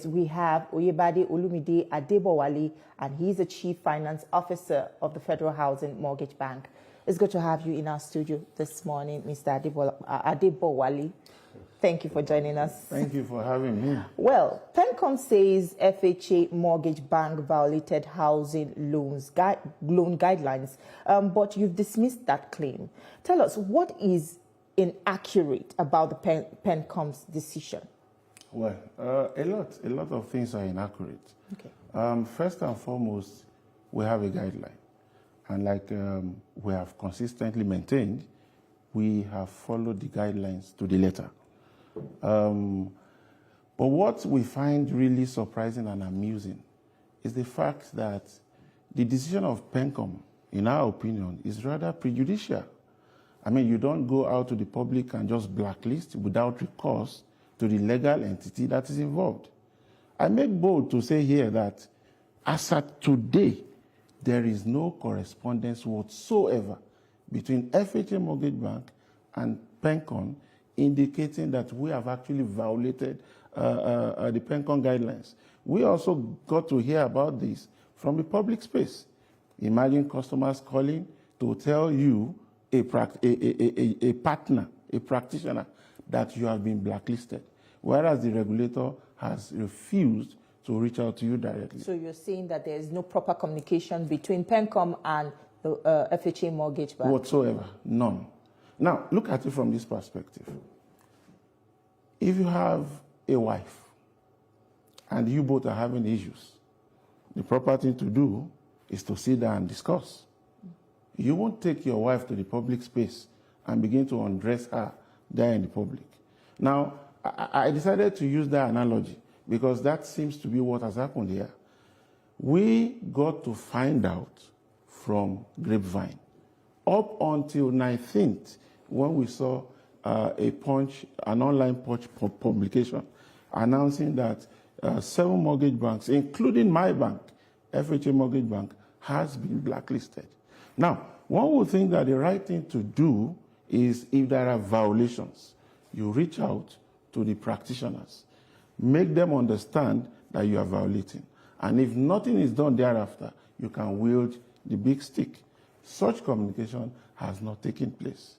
We have Oyebade Olumide Adebowale, and he's the Chief Finance Officer of the Federal Housing Mortgage Bank. It's good to have you in our studio this morning, Mr. Adebowale. Thank you for joining us. Thank you for having me. Well, PENCOM says FHA Mortgage Bank violated housing loan guidelines, but you've dismissed that claim. Tell us, what is inaccurate about the PENCOM's decision? Well, a lot of things are inaccurate. Okay. First and foremost, we have a guideline. And like we have consistently maintained, we have followed the guidelines to the letter. But what we find really surprising and amusing is the fact that the decision of PENCOM, in our opinion, is rather prejudicial. I mean, you don't go out to the public and just blacklist without recourse to the legal entity that is involved. I make bold to say here that as at today, there is no correspondence whatsoever between FHA Mortgage Bank and PENCOM indicating that we have actually violated the PENCOM guidelines. We also got to hear about this from the public space. Imagine customers calling to tell you, a partner, a practitioner, that you have been blacklisted, whereas the regulator has refused to reach out to you directly. So you're saying that there is no proper communication between PENCOM and the FHA Mortgage Bank? Whatsoever, none. Now, look at it from this perspective. If you have a wife and you both are having issues, the proper thing to do is to sit down and discuss. You won't take your wife to the public space and begin to undress her there in the public. Now, I decided to use that analogy because that seems to be what has happened here. We got to find out from grapevine up until 19th when we saw an online Punch publication announcing that 7 mortgage banks, including my bank, FHA Mortgage Bank, has been blacklisted. Now, one would think that the right thing to do is, if there are violations, you reach out to the practitioners, make them understand that you are violating. And if nothing is done thereafter, you can wield the big stick. Such communication has not taken place.